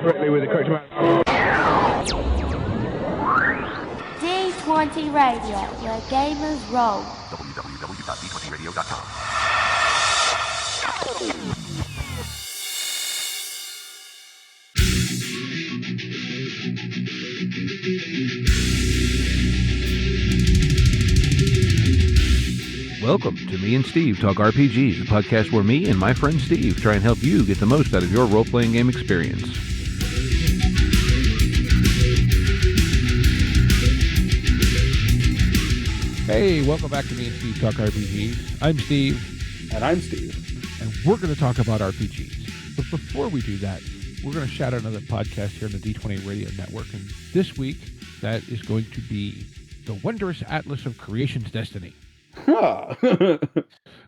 correctly with the correct amount. D20 Radio, where gamers roll. www.d20radio.com. Welcome to Me and Steve Talk RPGs, a podcast where me and my friend Steve try and help you get the most out of your role-playing game experience. Hey, welcome back to Me and Steve Talk RPGs. I'm Steve. And I'm Steve. And we're going to talk about RPGs. But before we do that, we're going to shout out another podcast here on the D20 Radio Network. And this week, that is going to be The Wondrous Atlas of Creation's Destiny. Huh.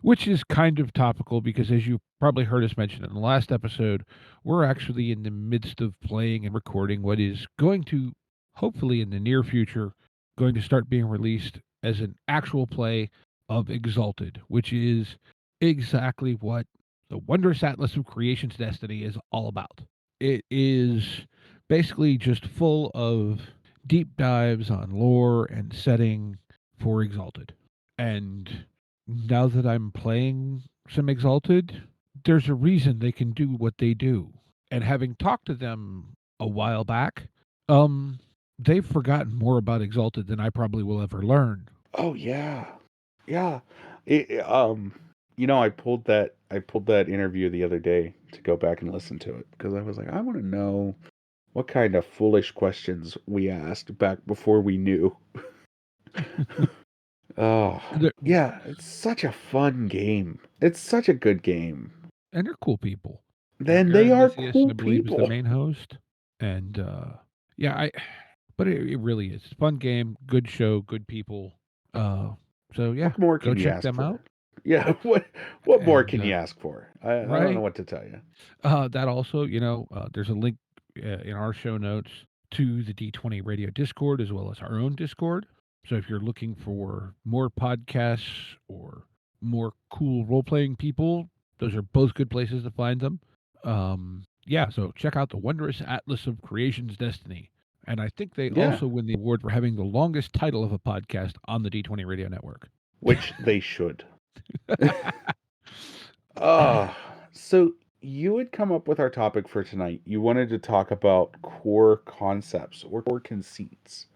Which is kind of topical because, as you probably heard us mention in the last episode, we're actually in the midst of playing and recording what is going to, hopefully in the near future, going to start being released as an actual play of Exalted, which is exactly what the Wondrous Atlas of Creation's Destiny is all about. It is basically just full of deep dives on lore and setting for Exalted. And now that I'm playing some Exalted, there's a reason they can do what they do. And having talked to them a while back, they've forgotten more about Exalted than I probably will ever learn. Oh yeah. Yeah. I pulled that interview the other day to go back and listen to it because I was like, I want to know what kind of foolish questions we asked back before we knew. Oh, yeah, it's such a fun game. It's such a good game. And they're cool people. Then they are cool I believe, people. Is the main host. And, but it really is. It's a fun game, good show, good people. So, yeah, what more can go you check ask them for? out. Yeah, what more can you ask for? I don't know what to tell you. That also, there's a link in our show notes to the D20 Radio Discord as well as our own Discord. So if you're looking for more podcasts or more cool role-playing people, those are both good places to find them. So check out the Wondrous Atlas of Creation's Destiny. And I think they also win the award for having the longest title of a podcast on the D20 Radio Network. Which they should. So you had come up with our topic for tonight. You wanted to talk about core concepts or core conceits.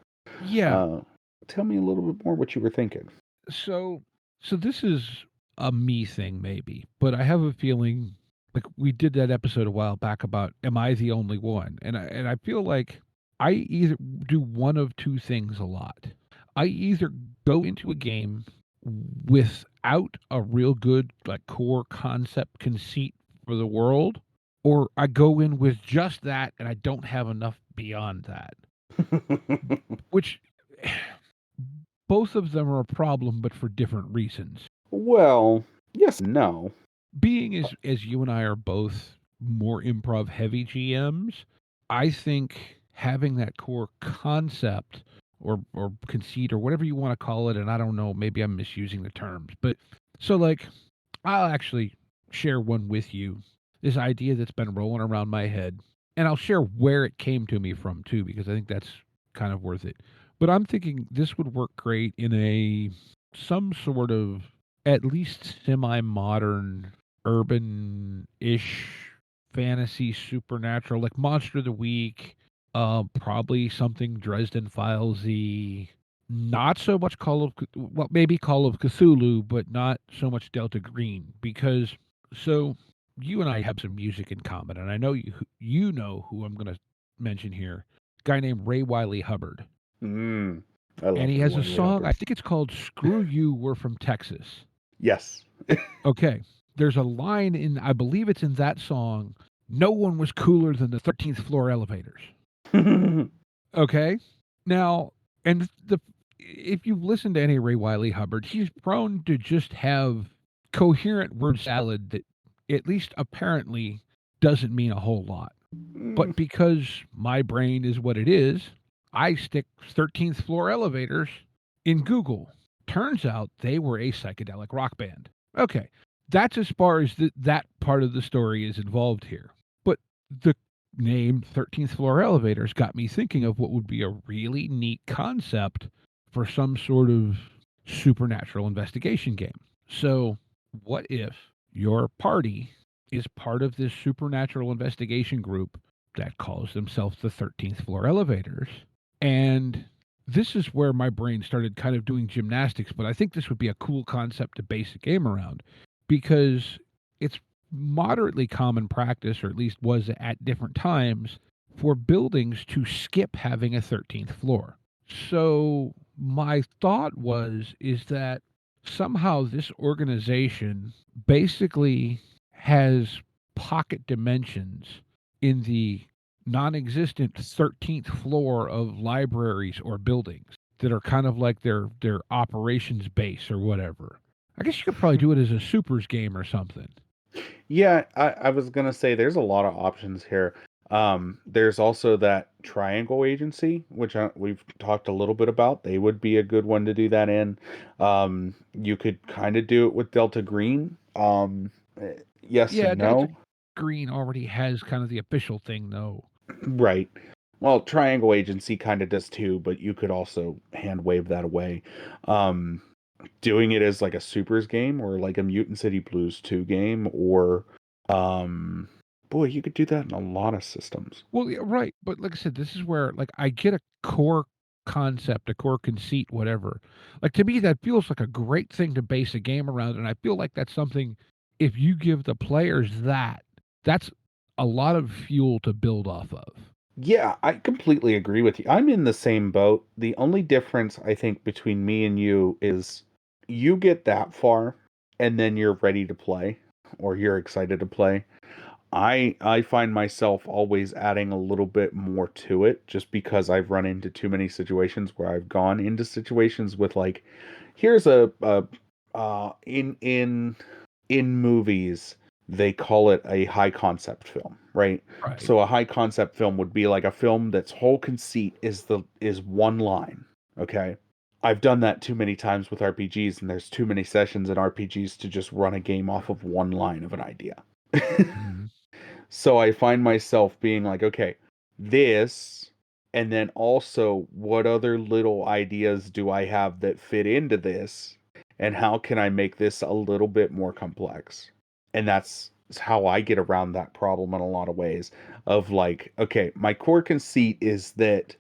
Yeah. Tell me a little bit more what you were thinking. So this is a me thing, maybe, but I have a feeling like we did that episode a while back about, am I the only one? And I feel like I either do one of two things a lot. I either go into a game without a real good like core concept conceit for the world, or I go in with just that and I don't have enough beyond that. Which both of them are a problem, but for different reasons. Well, yes and no. Being as you and I are both more improv heavy GMs, I think having that core concept or conceit or whatever you want to call it, and I don't know, maybe I'm misusing the terms, but so like I'll actually share one with you, this idea that's been rolling around my head, and I'll share where it came to me from too, because I think that's kind of worth it. But I'm thinking this would work great in some sort of at least semi-modern, urban-ish fantasy supernatural, like Monster of the Week, probably something Dresden Files-y, not so much maybe Call of Cthulhu, but not so much Delta Green, because so you and I have some music in common, and I know you know who I'm going to mention here, a guy named Ray Wiley Hubbard. I love and he has a song, I think it's called Screw You, We're From Texas. Yes. Okay. There's a line I believe it's in that song, no one was cooler than the 13th floor elevators. Okay? Now, and if you've listened to any Ray Wiley Hubbard, he's prone to just have coherent word salad that at least apparently doesn't mean a whole lot. But because my brain is what it is, I stick 13th floor elevators in Google. Turns out they were a psychedelic rock band. Okay, that's as far as that part of the story is involved here. But the named 13th Floor Elevators got me thinking of what would be a really neat concept for some sort of supernatural investigation game. So, what if your party is part of this supernatural investigation group that calls themselves the 13th Floor Elevators? And this is where my brain started kind of doing gymnastics, but I think this would be a cool concept to base a game around because it's moderately common practice, or at least was at different times, for buildings to skip having a 13th floor. So my thought is that somehow this organization basically has pocket dimensions in the non-existent 13th floor of libraries or buildings that are kind of like their operations base or whatever. I guess you could probably do it as a supers game or something. Yeah, I was gonna say there's a lot of options here. There's also that triangle agency, which we've talked a little bit about. They would be a good one to do that in. You could kind of do it with Delta Green. Yes Yeah, and Delta no. Green already has kind of the official thing though. Right. Well, Triangle Agency kind of does too, but you could also hand wave that away. Um, Doing it as like a supers game or like a Mutant City Blues 2 game or um boy, you could do that in a lot of systems. Well, yeah, right, but like I said, this is where like I get a core concept, a core conceit, whatever. Like to me, that feels like a great thing to base a game around, and I feel like that's something. If you give the players that, that's a lot of fuel to build off of. Yeah, I completely agree with you. I'm in the same boat. The only difference I think between me and you is you get that far and then you're ready to play or you're excited to play. I find myself always adding a little bit more to it just because I've run into too many situations where I've gone into situations with like here's a in movies they call it a high concept film, right? Right. So a high concept film would be like a film that's whole conceit is one line, okay? I've done that too many times with RPGs and there's too many sessions in RPGs to just run a game off of one line of an idea. Mhm. So I find myself being like, okay, this, and then also what other little ideas do I have that fit into this? And how can I make this a little bit more complex? And that's how I get around that problem in a lot of ways of like, okay, my core conceit is that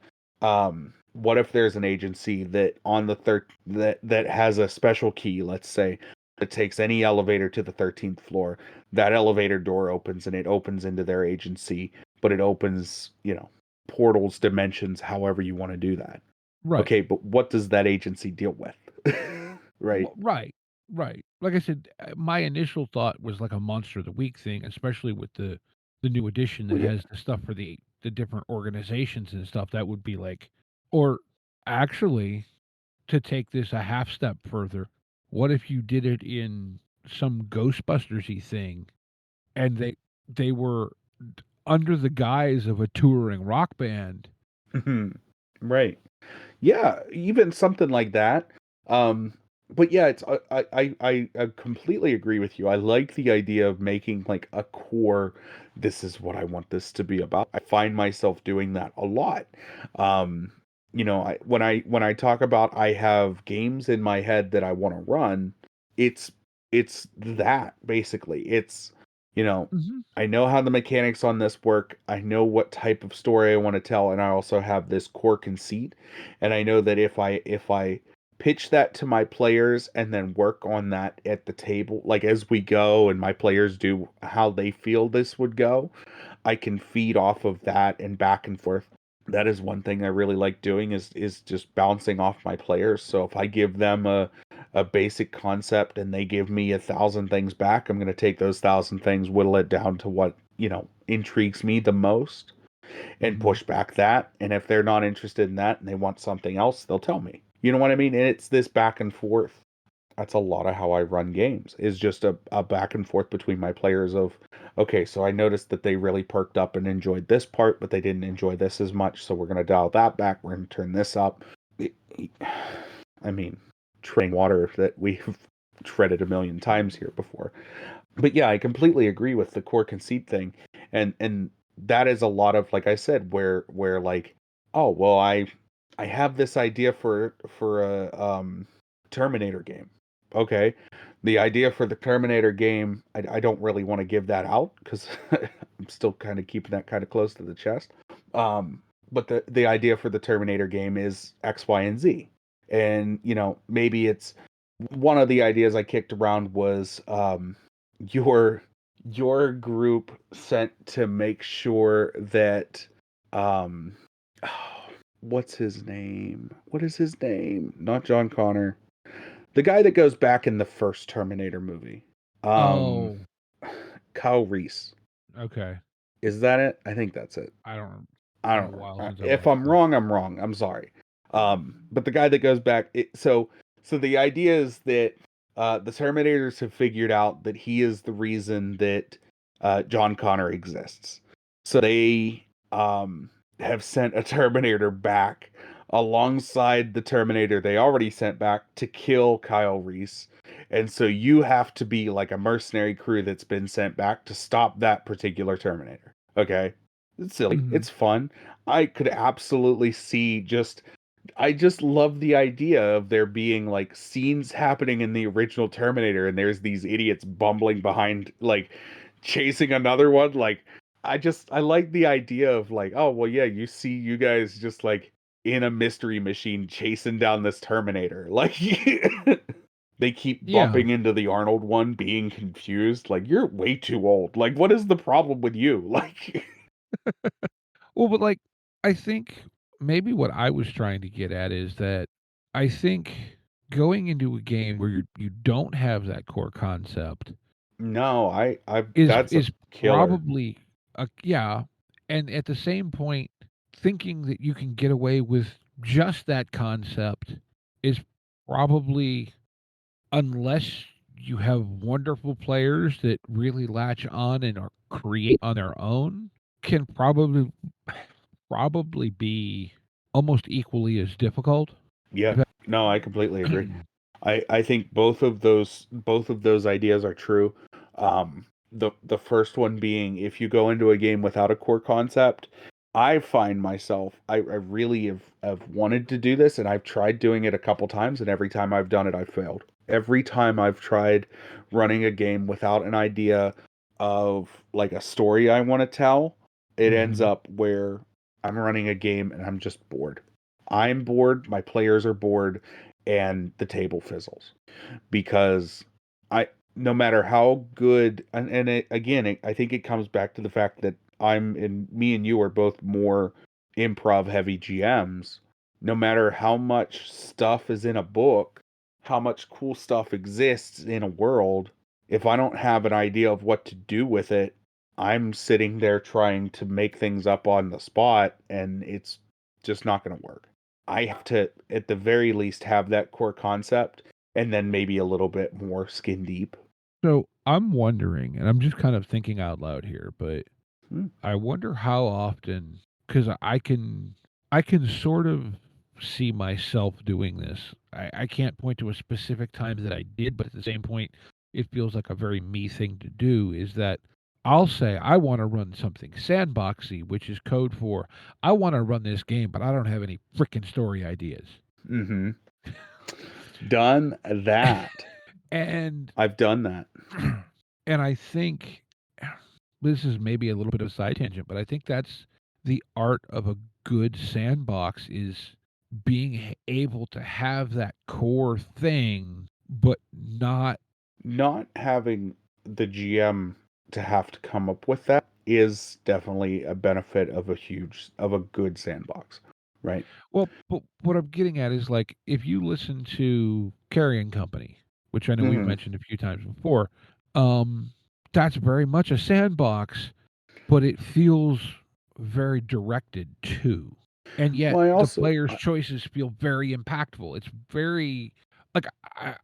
what if there's an agency that on the third that has a special key, let's say, that takes any elevator to the 13th floor, that elevator door opens and it opens into their agency, but it opens, portals, dimensions, however you want to do that. Right. Okay, but what does that agency deal with? Right. Right. Right. Like I said, my initial thought was like a monster of the week thing, especially with the new edition Oh, that yeah. has the stuff for the different organizations and stuff. That would be like, or actually, to take this a half step further, what if you did it in some Ghostbusters-y thing, and they were under the guise of a touring rock band? Right. Yeah, even something like that. Um, but yeah, it's I completely agree with you. I like the idea of making like a core. This is what I want this to be about. I find myself doing that a lot. Um, when I talk about I have games in my head that I want to run, it's it's that basically. It's you know Mhm. I know how the mechanics on this work. I know what type of story I want to tell, and I also have this core conceit. And I know that if I pitch that to my players and then work on that at the table, like as we go, and my players do how they feel this would go, I can feed off of that and back and forth. That is one thing I really like doing is just bouncing off my players. So if I give them a basic concept and they give me 1,000 things back, I'm going to take those 1,000 things, whittle it down to what, intrigues me the most and Mhm. push back that. And if they're not interested in that and they want something else, they'll tell me. You know what I mean? And it's this back and forth. That's a lot of how I run games, is just a back and forth between my players of, okay, so I noticed that they really perked up and enjoyed this part, but they didn't enjoy this as much. So we're going to dial that back. We're going to turn this up. I mean, treading water that we've treaded a million times here before. But yeah, I completely agree with the core conceit thing. And that is a lot of, like I said, where like, oh well, I have this idea for a Terminator game. Okay, the idea for the Terminator game, I don't really want to give that out because I'm still kind of keeping that kind of close to the chest. But the idea for the Terminator game is X, Y, and Z, and maybe it's one of the ideas I kicked around was your your group sent to make sure that um what's his name? What is his name? Not John Connor. The guy that goes back in the first Terminator movie. Um Oh, Kyle Reese. okay. Is that it? I think that's it. I don't. I Been a don't know. while since I If watched I'm it. wrong, I'm wrong. I'm sorry. But the guy that goes back, so the idea is that the Terminators have figured out that he is the reason that John Connor exists. So they have sent a Terminator back alongside the Terminator they already sent back to kill Kyle Reese. And so you have to be like a mercenary crew that's been sent back to stop that particular Terminator. Okay? It's silly. Mhm. It's fun. I could absolutely see I just love the idea of there being like scenes happening in the original Terminator and there's these idiots bumbling behind like chasing another one. Like I like the idea of like, oh well yeah, you see you guys just like in a mystery machine chasing down this Terminator. Like they keep Yeah. bumping into the Arnold one being confused. Like you're way too old. Like what is the problem with you? Like Well, but like, I think maybe what I was trying to get at is that I think going into a game where you don't have that core concept no, I is that's a is killer. probably yeah, and at the same point, thinking that you can get away with just that concept is probably, unless you have wonderful players that really latch on and are create on their own, can probably be almost equally as difficult. Yeah. If that No, I completely agree. I think both of those ideas are true. The first one being if you go into a game without a core concept, I find myself I really have wanted to do this and I've tried doing it a couple times and every time I've done it I've failed. Every time I've tried running a game without an idea of like a story I want to tell, it ends Mhm. up where I'm running a game and I'm just bored. I'm bored, my players are bored, and the table fizzles because I no matter how good and I think it comes back to the fact that me and you are both more improv heavy GMs. No matter how much stuff is in a book, how much cool stuff exists in a world, if I don't have an idea of what to do with it, I'm sitting there trying to make things up on the spot and it's just not going to work. I have to, at the very least, have that core concept and then maybe a little bit more skin deep. So, I'm wondering, and I'm just kind of thinking out loud here, but Hmm. I wonder how often, because I can sort of see myself doing this. I can't point to a specific time that I did, but at the same point, it feels like a very me thing to do, is that I'll say, "I wanna run something sandboxy," which is code for, "I wanna run this game, but I don't have any frickin' story ideas." Mm-hmm. Done that. And I've done that. and I think this is maybe a little bit of a side tangent, but I think that's the art of a good sandbox is being able to have that core thing, but not Not having the GM to have to come up with that is definitely a benefit of a good sandbox, right? well. But what I'm getting at is like if you listen to Carrion Company, which I know we've Mm-hmm. mentioned a few times before, um, that's very much a sandbox, but it feels very directed too. And yet Well, I the also player's choices feel very impactful. It's very like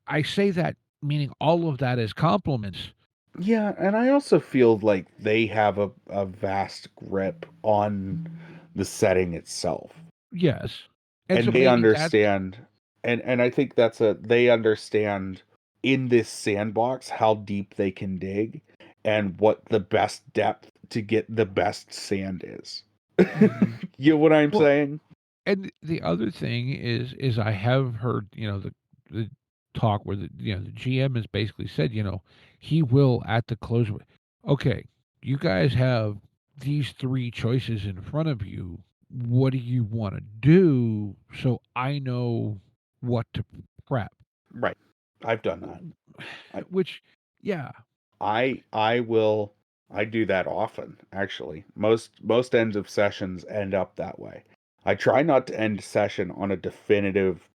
I say that meaning all of that as compliments. yeah, and I also feel like they have a vast grip on the setting itself. Yes. And so And they maybe that's understand and I think they understand in this sandbox how deep they can dig and what the best depth to get the best sand is. Mhm. You know what I'm Well, saying? and the other thing is I have heard, the talk where the GM has basically said, he will at the close of it, okay, you guys have these three choices in front of you. What do you want to do so I know what to prep? Right. I've done that. I Which, yeah. I will I do that often, actually. Most ends of sessions end up that way. I try not to end session on a definitive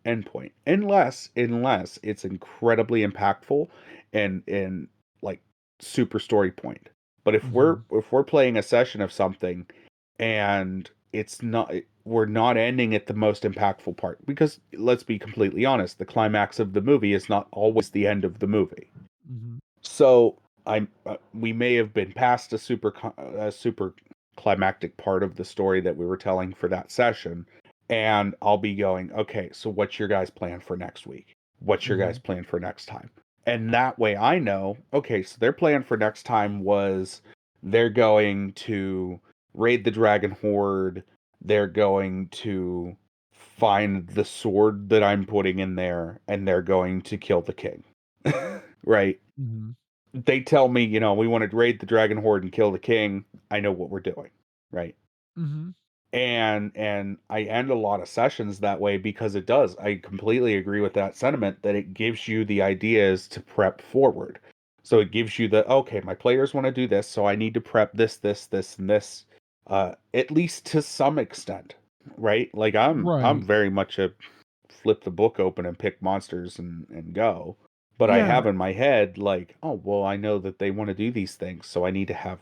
endpoint unless it's incredibly impactful and like super story point. But Mhm. if we're playing a session of something and it's not we're not ending at the most impactful part, because let's be completely honest, the climax of the movie is not always the end of the movie. Mhm. So we may have been past a super climactic part of the story that we were telling for that session, and I'll be going, okay, so what's your guys' plan for next week? What's your guys' Mhm. plan for next time? And that way I know, okay, so their plan for next time was they're going to raid the dragon horde, they're going to find the sword that I'm putting in there, and they're going to kill the king. Right? Mhm. They tell me, we want to raid the dragon horde and kill the king. I know what we're doing, right? Mhm. And I end a lot of sessions that way because it does. I completely agree with that sentiment that it gives you the ideas to prep forward. So it gives you the, okay, my players want to do this, so I need to prep this, and this, at least to some extent, right? Like I'm Right. very much a flip the book open and pick monsters and go. But I Yeah. have in my head like, oh well, I know that they want to do these things, so I need to have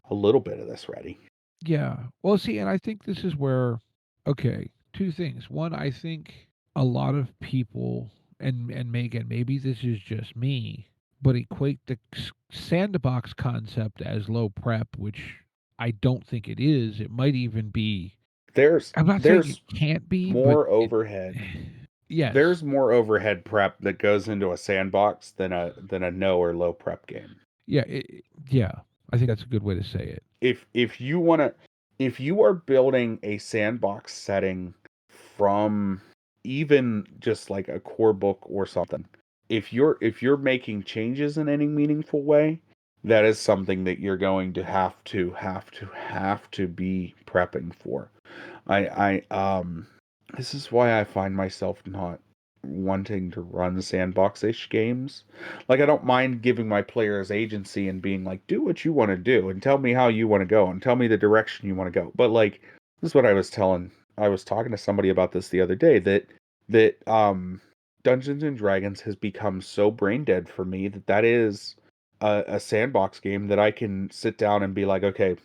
a little bit of this ready. Yeah. Well, see, and I think this is where, okay, two things. One, I think a lot of people, and again, maybe this is just me, but equate the sandbox concept as low prep, which I don't think it is. It might even be. There's I'm not saying it there's can't be, but more it. overhead. Yes. There's more overhead prep that goes into a sandbox than a no or low prep game. Yeah. Yeah. I think that's a good way to say it. If you want to if you are building a sandbox setting from even just like a core book or something, if you're making changes in any meaningful way, that is something that you're going to have to be prepping for. I this is why I find myself not wanting to run sandbox-ish games. Like I don't mind giving my players agency and being like, do what you want to do and tell me how you want to go and tell me the direction you want to go. But like this is what I was talking to somebody about this the other day that Dungeons and Dragons has become so brain dead for me that is a sandbox game that I can sit down and be like, okay,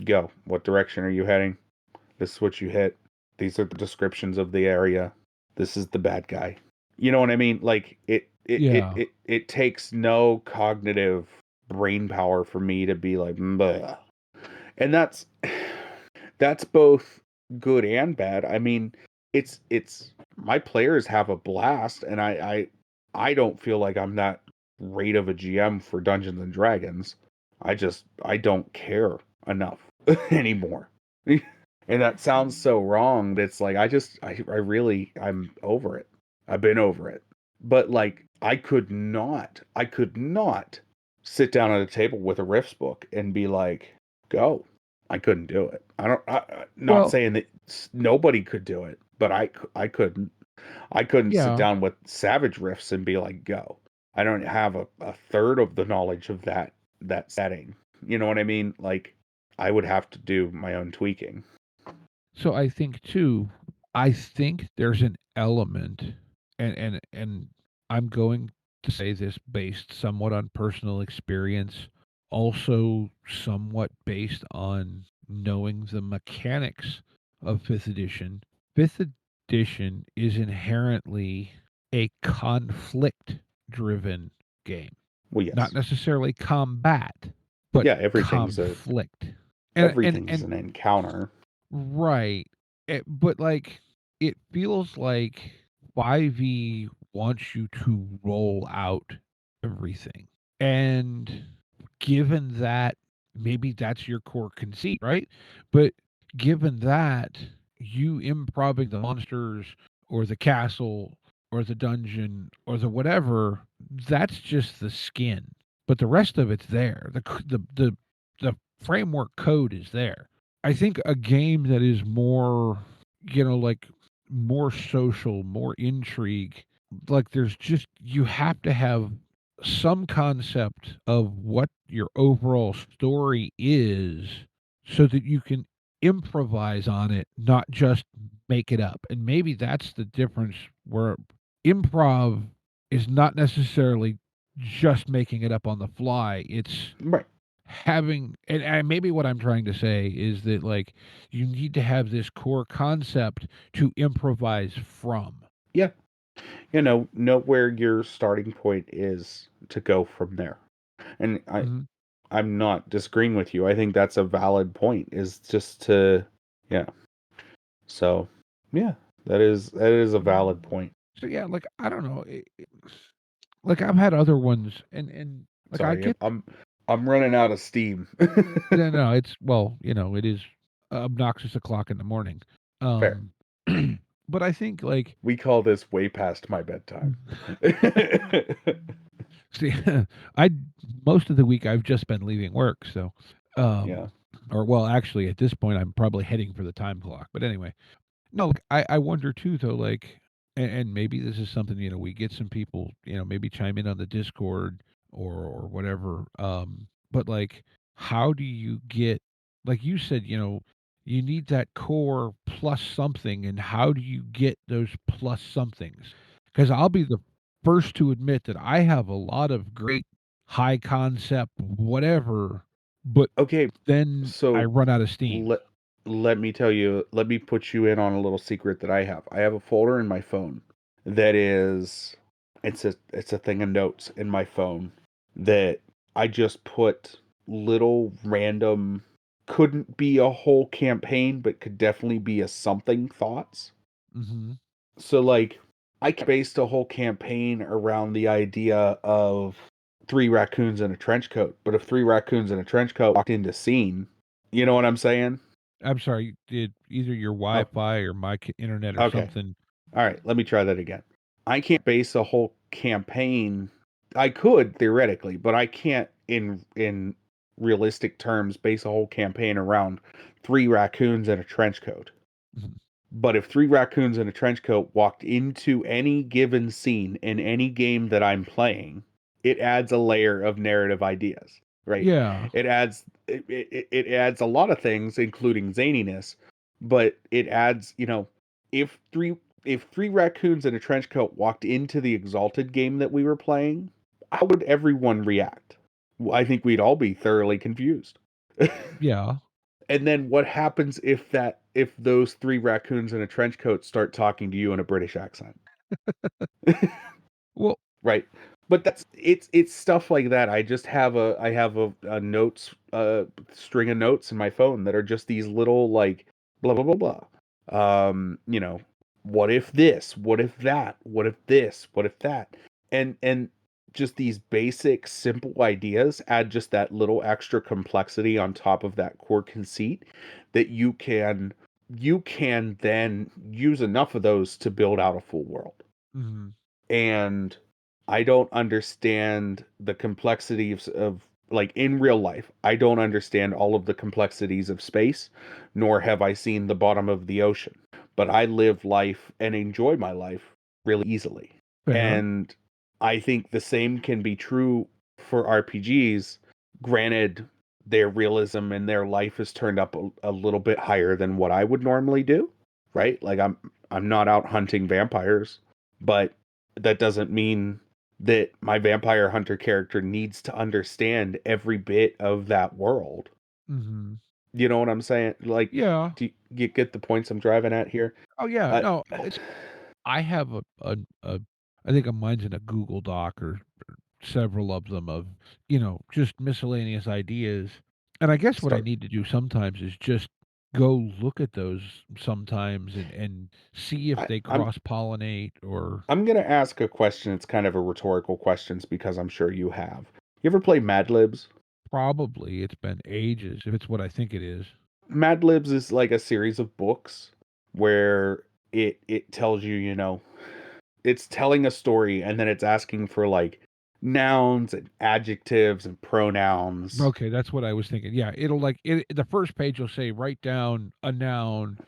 go. What direction are you heading? This is what you hit. These are the descriptions of the area. This is the bad guy. You know what I mean? Like Yeah. it takes no cognitive brain power for me to be like, bleh. And that's both good and bad. I mean, it's my players have a blast, and I don't feel like I'm that great of a GM for Dungeons and Dragons. I don't care enough anymore. And that sounds so wrong. That's like I'm over it. I've been over it. But like I could not sit down at a table with a Riffs book and be like, go. I couldn't do it. Not Well, saying that nobody could do it, but I couldn't. I couldn't sit yeah. down with Savage Riffs and be like, go. I don't have a third of the knowledge of that setting. You know what I mean? Like I would have to do my own tweaking. So I think too, I think there's an element, and I'm going to say this based somewhat on personal experience, also somewhat based on knowing the mechanics of fifth edition. Fifth edition is inherently a conflict driven game. Well, Not yes. necessarily combat, but Yeah, conflict. And everything's an encounter. right. But like it feels like 5e wants you to roll out everything. And given that maybe that's your core conceit, right? But given that, you improving the monsters or the castle or the dungeon or the whatever, that's just the skin. But the rest of it's there. The framework code is there. I think a game that is more, like more social, more intrigue, like there's just, you have to have some concept of what your overall story is so that you can improvise on it, not just make it up. And maybe that's the difference, where improv is not necessarily just making it up on the fly. It's Right. having, and maybe what I'm trying to say is that, like, you need to have this core concept to improvise from. Yeah. Know where your starting point is to go from there. And Mhm. I'm not disagreeing with you. I think that's a valid point, is just to, yeah. So, yeah, that is a valid point. So yeah, like, I don't know, like, I've had other ones, and like, I Sorry, I'm get, I'm running out of steam. yeah, no, it's, well, it is obnoxious o'clock in the morning. Fair. Um, but I think, like, We call this way past my bedtime. see, I most of the week I've just been leaving work, so, Yeah. or well, actually, at this point, I'm probably heading for the time clock. But anyway, no, like, I wonder too, though, like, and maybe this is something, we get some people, maybe chime in on the Discord or whatever. But like, how do you get, like you said, you need that core plus something, and how do you get those plus somethings? Because I'll be the first to admit that I have a lot of great high concept whatever, but Okay, then I so run out of steam. let let me tell you, let me put you in on a little secret that I have. I have a folder in my phone that is, it's a thing of notes in my phone that I just put little random, couldn't be a whole campaign, but could definitely be a something thoughts. Hmm. So like, I based a whole campaign around the idea of three raccoons in a trench coat. But if three raccoons in a trench coat walked into scene, you know what I'm saying? I'm sorry, did either your Oh, Wi-Fi or my internet or okay. something? All right, let me try that again. I can't base a whole campaign. I could theoretically, but I can't in realistic terms base a whole campaign around three raccoons in a trench coat. Mhm. But if three raccoons in a trench coat walked into any given scene in any game that I'm playing, it adds a layer of narrative ideas, right? Yeah. It adds a lot of things, including zaniness, but it adds, if three raccoons in a trench coat walked into the Exalted game that we were playing, how would everyone react? I think we'd all be thoroughly confused. Yeah. And then what happens if those three raccoons in a trench coat start talking to you in a British accent? Well, Right. But it's stuff like that. I have a notes string of notes in my phone that are just these little like blah blah blah blah. What if this? What if that? What if this? What if that? And just these basic simple ideas add just that little extra complexity on top of that core conceit that you can then use enough of those to build out a full world. mhm. And I don't understand the complexities of, like, in real life. I don't understand all of the complexities of space, nor have I seen the bottom of the ocean. But I live life and enjoy my life really easily. Fair. And I think the same can be true for RPGs. Granted, their realism and their life is turned up a little bit higher than what I would normally do, right? Like I'm not out hunting vampires, but that doesn't mean that my vampire hunter character needs to understand every bit of that world. Mhm. You know what I'm saying? Like, Yeah. do you get the points I'm driving at here? Oh, yeah. Uh, No, it's, I have a I think mine's in a Google Doc, or several of them, of, just miscellaneous ideas. And I guess what I start. need to do sometimes is just go look at those sometimes, and see if I, they I'm cross-pollinate or. I'm gonna ask a question. It's kind of a rhetorical question because I'm sure you have. You ever play Mad Libs? Probably. It's been ages, if it's what I think it is. Mad Libs is like a series of books where it tells you, it's telling a story and then it's asking for like nouns and adjectives and pronouns. Okay, that's what I was thinking. Yeah, it'll like the first page will say write down a noun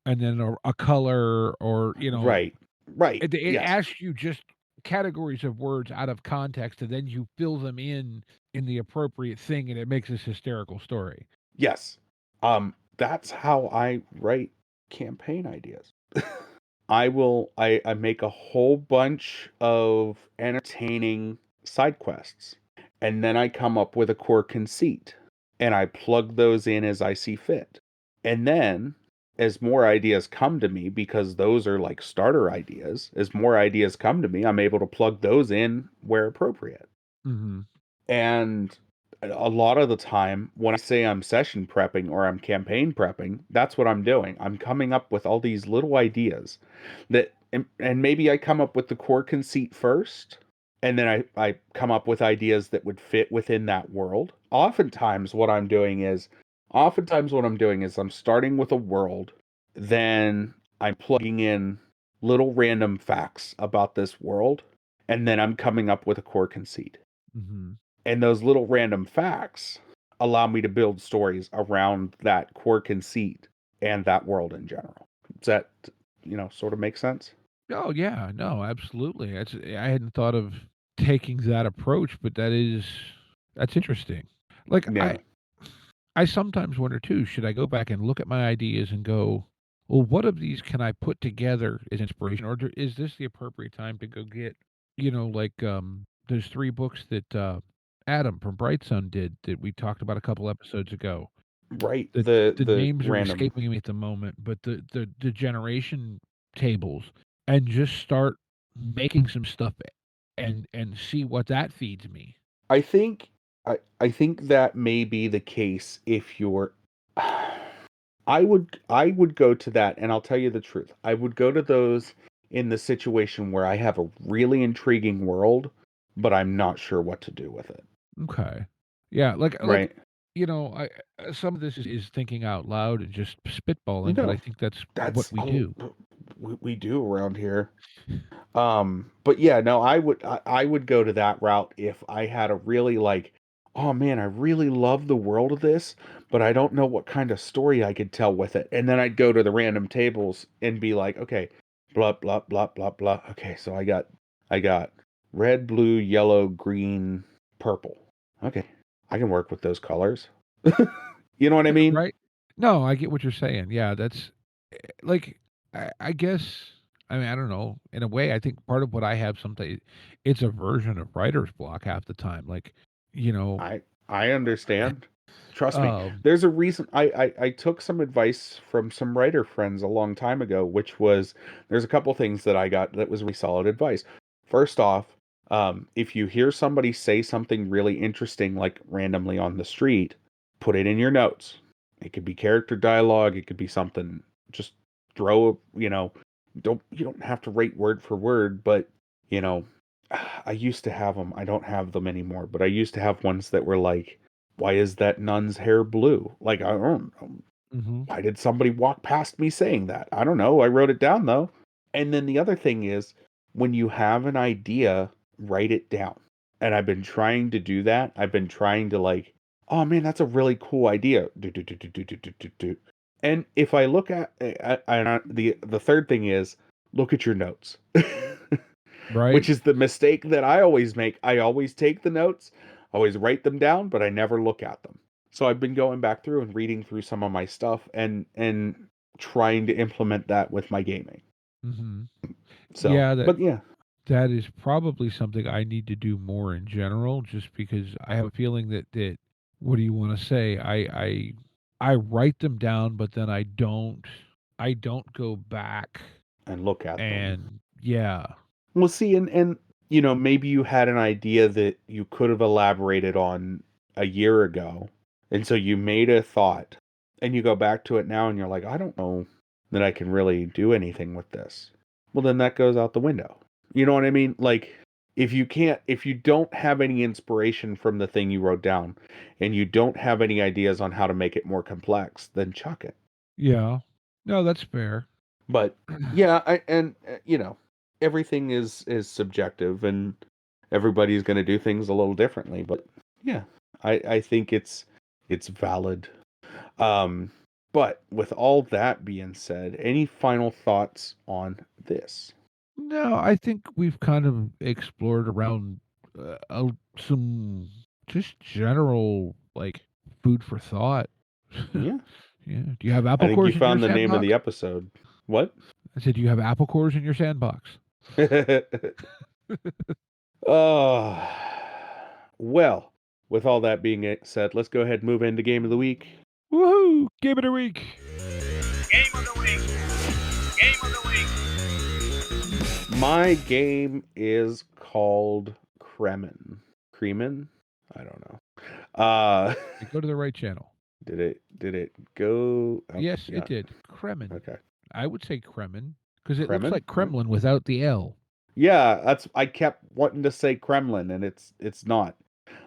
and then a color or, Right. Right. it Yes. asks you just categories of words out of context and then you fill them in the appropriate thing and it makes this hysterical story. Yes. That's how I write campaign ideas. I make a whole bunch of entertaining side quests, and then I come up with a core conceit, and I plug those in as I see fit. And then as more ideas come to me, because those are like starter ideas, as more ideas come to me, I'm able to plug those in where appropriate. Mhm. And a lot of the time, when I say I'm session prepping or I'm campaign prepping, that's what I'm doing. I'm coming up with all these little ideas that, and maybe I come up with the core conceit first, and then I come up with ideas that would fit within that world. Oftentimes what I'm doing is I'm starting with a world, then I'm plugging in little random facts about this world, and then I'm coming up with a core conceit. Mhm. And those little random facts allow me to build stories around that core conceit and that world in general. Does that, sort of make sense? Oh, yeah. No, absolutely. I hadn't thought of taking that approach, but that's interesting. Like, Yeah. I sometimes wonder too, should I go back and look at my ideas and go, "Well, what of these can I put together as inspiration?" Or is this the appropriate time to go get, like, there's 3 books that, Adam from Bright Sun did that we talked about a couple episodes ago. Right. The the The names are random. escaping me at the moment, but the generation tables, and just start making some stuff and see what that feeds me. I think I think that may be the case if you're I would go to that, and I'll tell you the truth. I would go to those in the situation where I have a really intriguing world, but I'm not sure what to do with it. Okay. Yeah, like, Right. I some of this is thinking out loud and just spitballing, but I No, think that's what that's we do. we do around here. But yeah, no, I would go to that route if I had a really like, oh man, I really love the world of this, but I don't know what kind of story I could tell with it. And then I'd go to the random tables and be like, okay, blah blah blah blah blah. Okay, so I got red, blue, yellow, green, purple. Okay, I can work with those colors. You know what I mean? Right? No, I get what you're saying. Yeah, that's like I guess I mean, I don't know. In a way, I think part of what I have something it's a version of writer's block half the time. Like, you know, I understand. Trust me. um, There's a reason I took some advice from some writer friends a long time ago, which was there's a couple things that I got that was really solid advice. First off, if you hear somebody say something really interesting, like randomly on the street, put it in your notes. It could be character dialogue, it could be something. Just throw, you don't have to rate word for word, but you know, I used to have them. I don't have them anymore, but I used to have ones that were like, why is that nun's hair blue? Like, I don't know. mhm. Why did somebody walk past me saying that? I don't know. I wrote it down though. And then the other thing is, when you have an idea, write it down. And I've been trying to do that. I've been trying to like, oh man, that's a really cool idea. Do, do, do, do, do, do, do, do, do. And if I look the third thing is look at your notes. Right? Which is the mistake that I always make. I always take the notes, always write them down, but I never look at them. So I've been going back through and reading through some of my stuff and trying to implement that with my gaming. Mhm. So, Yeah, but yeah, that is probably something I need to do more in general, just because I have a feeling that what do you want to say? I write them down, but then I don't go back and look at them. and yeah. Well, see, and maybe you had an idea that you could have elaborated on a year ago, and so you made a thought, and you go back to it now, and you're like, I don't know that I can really do anything with this. Well, then that goes out the window. You know what I mean? Like, if you don't have any inspiration from the thing you wrote down, and you don't have any ideas on how to make it more complex, then chuck it. Yeah. No, that's fair. But yeah, everything is subjective, and everybody's going to do things a little differently. But yeah, I think it's valid. Um, but with all that being said, any final thoughts on this? No, I think we've kind of explored around some just general like food for thought. Yeah, Yeah. Do you have I apple think you cores in your found the name of sandbox? the episode. What? I said, do you have apple cores in your sandbox? Oh, well, with all that being said, let's go ahead and move into game of the week. Woohoo! Game of the week. Game of the week. Game of the week. My game is called Kremen. Kremen? I don't know. You go to the right channel. Did it go? Oh, Yes, yeah. it did. Kremen. Okay. I would say Kremen because it looks Kremen? like Kremlin without the L. Yeah, I kept wanting to say Kremlin, and it's not.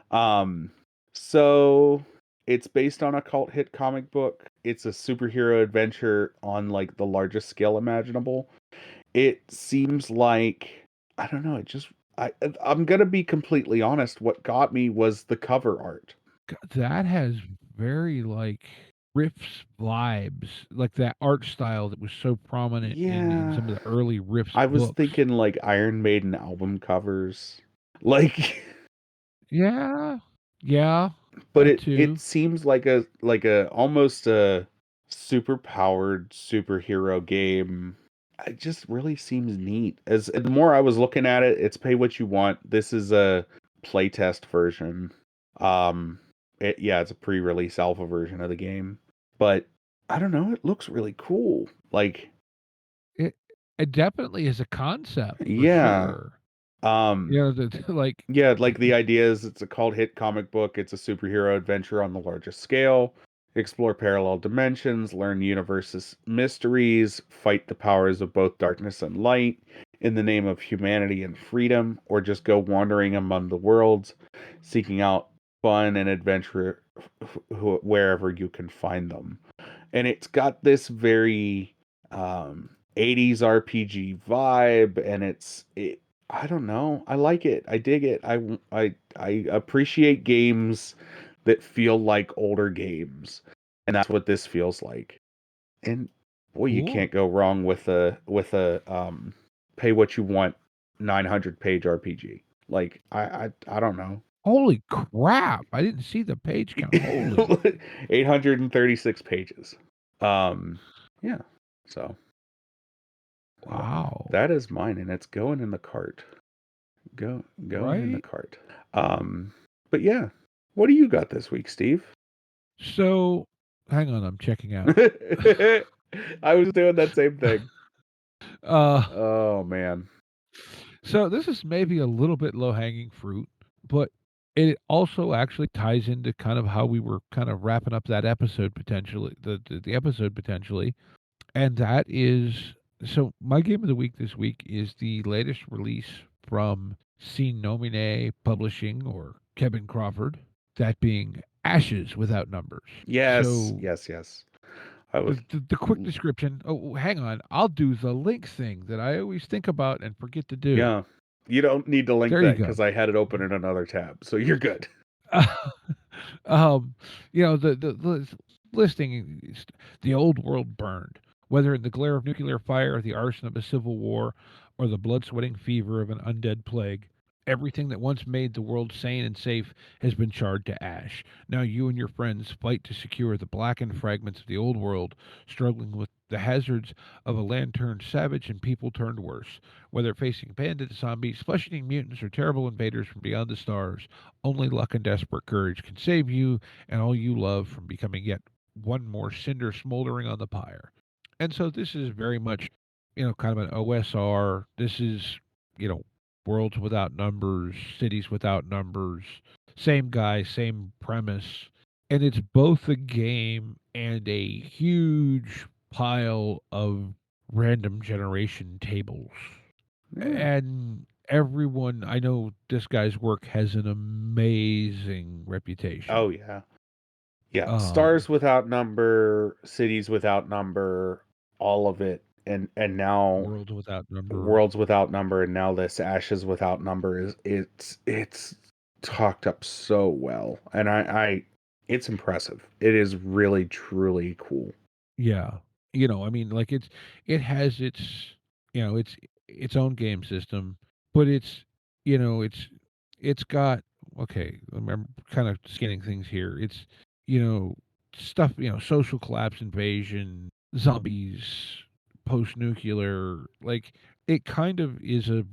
Um, so it's based on a cult hit comic book. It's a superhero adventure on like the largest scale imaginable. It seems like, I don't know, I'm gonna be completely honest. What got me was the cover art. That has very like Riffs vibes, like that art style that was so prominent in Yeah, some of the early Riffs I was books. thinking like Iron Maiden album covers, like. Yeah, yeah, But that it too. seems like a almost a super powered superhero game. It just really seems neat. As the more I was looking at it, it's pay what you want. This is a playtest version. It's a pre-release alpha version of the game. But I don't know, it looks really cool. Like, It it definitely is a concept for yeah. sure. Um You know, the like Yeah, like the idea is it's a cult hit comic book. It's a superhero adventure on the largest scale. Explore parallel dimensions, learn universe's mysteries, fight the powers of both darkness and light in the name of humanity and freedom, or just go wandering among the worlds, seeking out fun and adventure wherever you can find them. And it's got this very 80s RPG vibe, and I don't know. I like it. I dig it. I appreciate games that feel like older games, and that's what this feels like. And boy, you cool. can't go wrong with a pay what you want 900-page RPG. Like I don't know. Holy crap! I didn't see the page count. Holy 836 pages. Yeah. So wow! that is mine, and it's going in the cart. Going in the Right? cart. But yeah, what do you got this week, Steve? So, hang on, I'm checking out. I was doing that same thing. Uh, Oh man. so this is maybe a little bit low hanging fruit, but it also actually ties into kind of how we were kind of wrapping up that episode potentially, the episode potentially, and that is so my game of the week this week is the latest release from Scene Nomine Publishing or Kevin Crawford, that being Ashes Without Numbers. Yes, So yes, yes. I was the quick description. Oh, hang on. I'll do the link thing that I always think about and forget to do. Yeah. You don't need to link There you that go. because I had it open in another tab, so you're good. um, the listing is the old world burned, whether in the glare of nuclear fire, the arson of a civil war, or the blood sweating fever of an undead plague. Everything that once made the world sane and safe has been charred to ash. Now you and your friends fight to secure the blackened fragments of the old world, struggling with the hazards of a land turned savage and people turned worse. Whether facing bandits, zombies, flesh eating mutants, or terrible invaders from beyond the stars, only luck and desperate courage can save you and all you love from becoming yet one more cinder smoldering on the pyre. And so this is very much, kind of an OSR. This is, you know, worlds without numbers, cities without numbers, same guy, same premise. And it's both a game and a huge pile of random generation tables. Yeah. And everyone, I know this guy's work has an amazing reputation. Oh yeah. Yeah. Um, Stars without number, cities without number, all of it. And now Worlds Without Number. worlds without number, and now this ashes without number is it's talked up so well. And I it's impressive. It is really truly cool. Yeah. I mean, like it has its own game system, but it's got okay, I'm kind of scanning things here. It's, you know, stuff, social collapse invasion, zombies, post-nuclear, like it kind of is a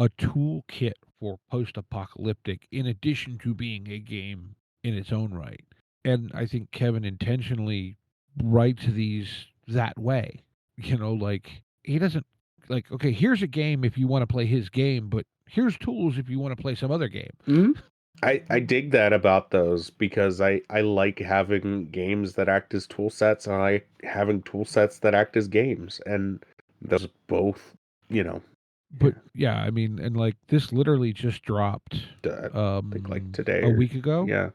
toolkit for post-apocalyptic in addition to being a game in its own right. And I think Kevin intentionally writes these that way. Like he doesn't like, okay, here's a game if you want to play his game, but here's tools if you want to play some other game. Mhm. I dig that about those because I like having games that act as tool sets, and I like having tool sets that act as games, and those both, yeah, But yeah, I mean, and like this literally just dropped I think like today a or week ago, yeah.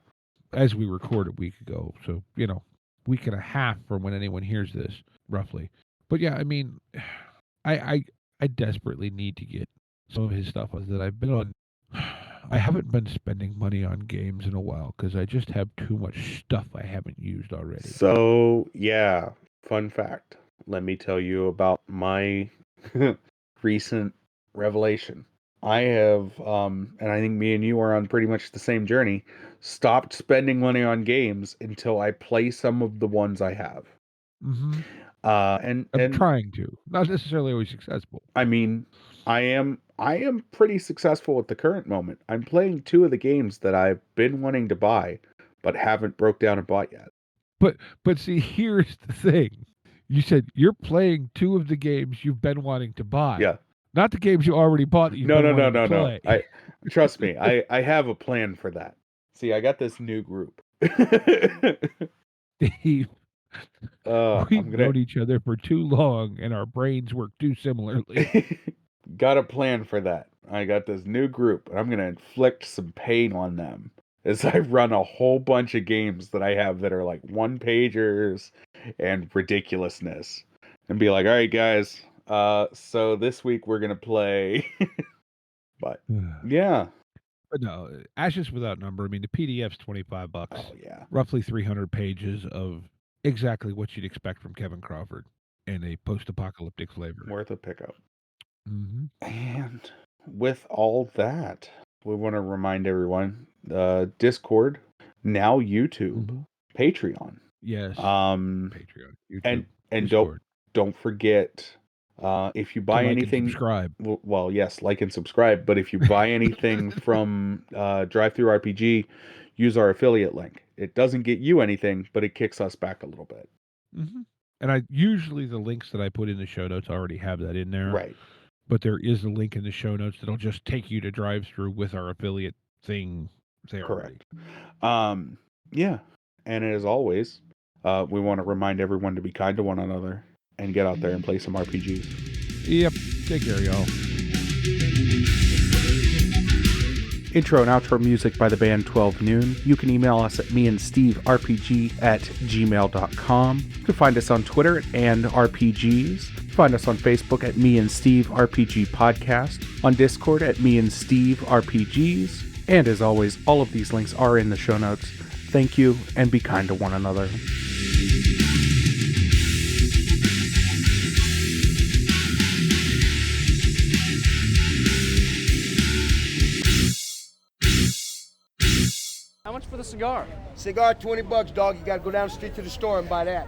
as we record a week ago. So, week and a half from when anyone hears this, roughly. But yeah, I mean, I desperately need to get some of his stuff that I've been on. I haven't been spending money on games in a while because I just have too much stuff I haven't used already. So yeah, fun fact. Let me tell you about my recent revelation. I have, and I think me and you are on pretty much the same journey, stopped spending money on games until I play some of the ones I have. Mm-hmm. And I'm trying to, not necessarily always successful. I mean, I am pretty successful at the current moment. I'm playing 2 of the games that I've been wanting to buy, but haven't broke down and bought yet. But see, here's the thing. You said you're playing 2 of the games you've been wanting to buy, Yeah. not the games you already bought that you've No, been no, no, wanting to no, no. play. I trust me. I have a plan for that. See, I got this new group. Steve, I'm we've gonna known each other for too long, and our brains work too similarly. got a plan for that. I got this new group, and I'm gonna inflict some pain on them as I run a whole bunch of games that I have that are like one pagers and ridiculousness, and be like, all right, guys. So this week we're gonna play, but yeah. But no, Ashes Without Number. I mean, the PDF's $25, Oh yeah. roughly 300 pages of exactly what you'd expect from Kevin Crawford in a post-apocalyptic flavor. Worth a pickup. Mm-hmm. And with all that, we want to remind everyone, Discord, now YouTube, Mm-hmm. Patreon. Yes. Patreon, YouTube, and Discord. don't forget, if you buy like anything, and subscribe. well, yes, like and subscribe. But if you buy anything from Drive-Thru RPG, use our affiliate link. It doesn't get you anything, but it kicks us back a little bit. Mm-hmm. And I usually the links that I put in the show notes already have that in there. Right. But there is a link in the show notes that'll just take you to Drive-Thru with our affiliate thing there. Correct. Yeah. And as always, we want to remind everyone to be kind to one another and get out there and play some RPGs. Yep. Take care, y'all. Intro and outro music by the band 12 Noon. You can email us at meandsteverpg@gmail.com. You can find us on Twitter and RPGs. Find us on Facebook at Me and Steve RPG Podcast. On Discord at Me and Steve RPGs. And as always, all of these links are in the show notes. Thank you, and be kind to one another. How much for the cigar? Cigar, $20, dog. You gotta go down the street to the store and buy that.